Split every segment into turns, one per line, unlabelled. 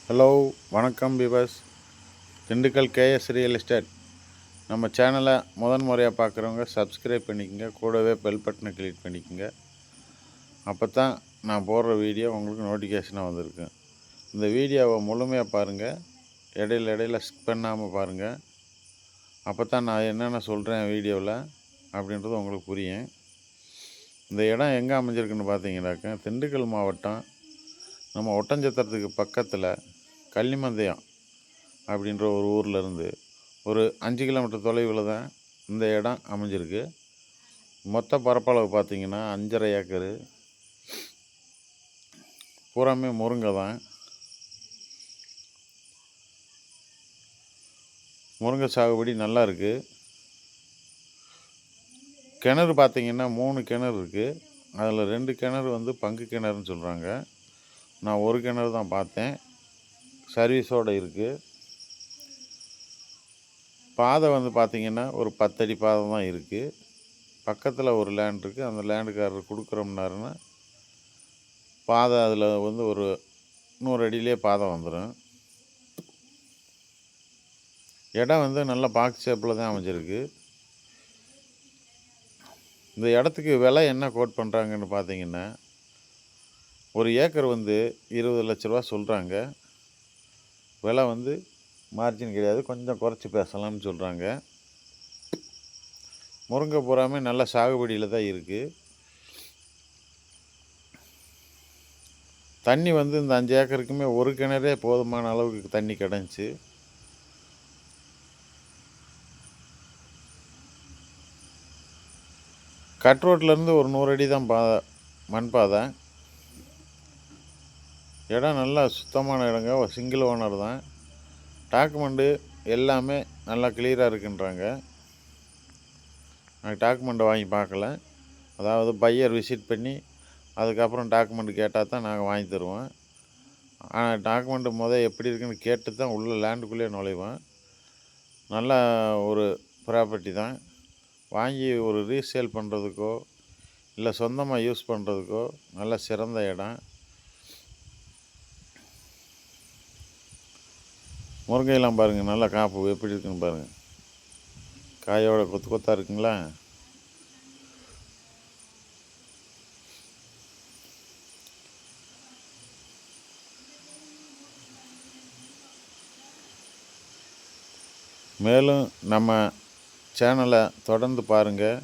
Hello, வணக்கம் viewers. Dindigul KS real estate. நம்ம சேனலை முறையாக பார்க்குறவங்க சப்ஸ்கிரைப் பண்ணிக்கோங்க. கூடவே பெல் பட்டனை கிளிக் பண்ணிக்கோங்க. அப்போ தான் நான் போடுற வீடியோ உங்களுக்கு நோட்டிஃபிகேஷனாக வந்திருக்கும். இந்த வீடியோவை முழுமையாக பாருங்கள். இடையில ஸ்கிப் பண்ணாமல் பாருங்கள். அப்போ தான் நான் என்னென்ன சொல்கிறேன் வீடியோவில் அப்படின்றது உங்களுக்கு புரியும். இந்த இடம் எங்கே அமைஞ்சிருக்குன்னு பார்த்தீங்கன்னாக்கா, திண்டுக்கல் மாவட்டம் நம்ம ஒட்டஞ்சத்திரத்துக்கு பக்கத்தில் கள்ளிமந்தயம் அப்படின்ற ஒரு ஊர்லேருந்து ஒரு 5 கிலோமீட்டர் தொலைவில் தான் இந்த இடம் அமைஞ்சிருக்கு. மொத்த பரப்பளவு பார்த்திங்கன்னா 5.5 ஏக்கரு. பூராமே முருங்கை தான். முருங்கை சாகுபடி நல்லா இருக்குது. கிணறு பார்த்திங்கன்னா 3 கிணறு இருக்குது. அதில் 2 கிணறு வந்து பங்கு கிணறுன்னு சொல்கிறாங்க. நான் ஒரு கிணறு தான் பார்த்தேன். சர்வீஸோடு இருக்குது. பாதை வந்து பார்த்திங்கன்னா ஒரு 10 அடி பாதை தான் இருக்குது. பக்கத்தில் ஒரு லேண்ட் இருக்குது. அந்த லேண்டுக்காரர் கொடுக்குறோம்னாருன்னா பாதை அதில் வந்து ஒரு 100 அடியிலே பாதை வந்துடும். இடம் வந்து நல்லா பாக்ஸ் ஷேப்பில் தான் அமைஞ்சிருக்கு. இந்த இடத்துக்கு விலை என்ன கோட் பண்ணுறாங்கன்னு பார்த்தீங்கன்னா, ஒரு ஏக்கர் வந்து 20 லட்ச ரூபா சொல்கிறாங்க. விலை வந்து மார்ஜின் கிடையாது, கொஞ்சம் குறைச்சி பேசலாம்னு சொல்கிறாங்க. முருங்கை பூராமே நல்ல சாகுபடியில் தான் இருக்குது. தண்ணி வந்து இந்த 5 ஏக்கருக்குமே ஒரு கிணறே போதுமான அளவுக்கு தண்ணி கிடஞ்சி. கட் ரோட்லேருந்து ஒரு 100 அடி தான் மண் பாதை. இடம் நல்லா சுத்தமான இடங்க. ஒரு சிங்கிள் ஓனர் தான். டாக்குமெண்ட்டு எல்லாமே நல்லா கிளியராக இருக்குன்றாங்க. நாங்கள் டாக்குமெண்ட்டை வாங்கி பார்க்கல. அதாவது பையர் விசிட் பண்ணி அதுக்கப்புறம் டாக்குமெண்ட் கேட்டால் தான் நாங்கள் வாங்கி தருவோம். ஆனால் டாக்குமெண்ட்டு எப்படி இருக்குன்னு கேட்டு தான் உள்ள லேண்டுக்குள்ளேயே நுழைவோம். நல்ல ஒரு ப்ராப்பர்ட்டி தான். வாங்கி ஒரு ரீசேல் பண்ணுறதுக்கோ இல்லை சொந்தமாக யூஸ் பண்ணுறதுக்கோ நல்ல சிறந்த இடம். முருங்கையெல்லாம் பாருங்கள், நல்லா காப்பு எப்படி இருக்குன்னு பாருங்கள். காயோட கொத்து கொத்தாக இருக்குங்களா? மேலும் நம்ம சேனலை தொடர்ந்து பாருங்கள்.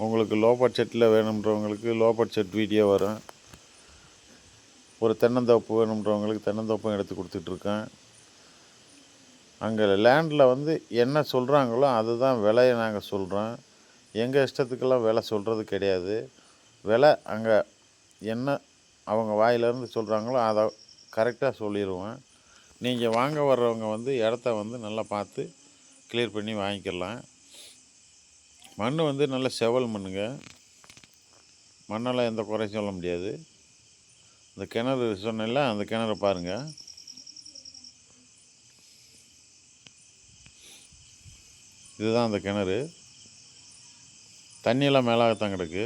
உங்களுக்கு லோ பட்ஜெட்டில் வேணுன்றவங்களுக்கு லோ பட்ஜெட் வீடியோ வரும். ஒரு தென்னந்தோப்பு வேணுன்றவங்களுக்கு தென்னந்தோப்பும் எடுத்து கொடுத்துட்ருக்கேன். அங்கே லேண்டில் வந்து என்ன சொல்கிறாங்களோ அதுதான் விலையை நாங்கள் சொல்கிறோம். எங்கள் இஷ்டத்துக்கெல்லாம் விலை சொல்கிறது கிடையாது. விலை அங்கே என்ன அவங்க வாயிலேருந்து சொல்கிறாங்களோ அதை கரெக்டாக சொல்லிடுவோம். நீங்கள் வாங்க வர்றவங்க வந்து இடத்த வந்து நல்லா பார்த்து கிளியர் பண்ணி வாங்கிக்கலாம். மண் வந்து நல்ல செவல் மண்ணுங்க. மண்ணெல்லாம் எந்த குறையும் சொல்ல முடியாது. இந்த கிணறு சொன்னேன்ல, அந்த கிணறு பாருங்கள். இதுதான் அந்த கிணறு. தண்ணியெல்லாம் மேலாகத்தான் கிடக்கு.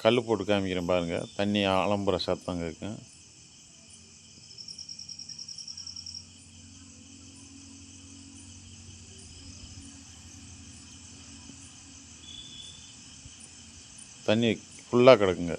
கல் போட்டு காமிக்கிறேன் பாருங்கள். தண்ணி அலம்புற சத்தம் கேட்கும். தண்ணி ஃபுல்லாக கிடக்குங்க.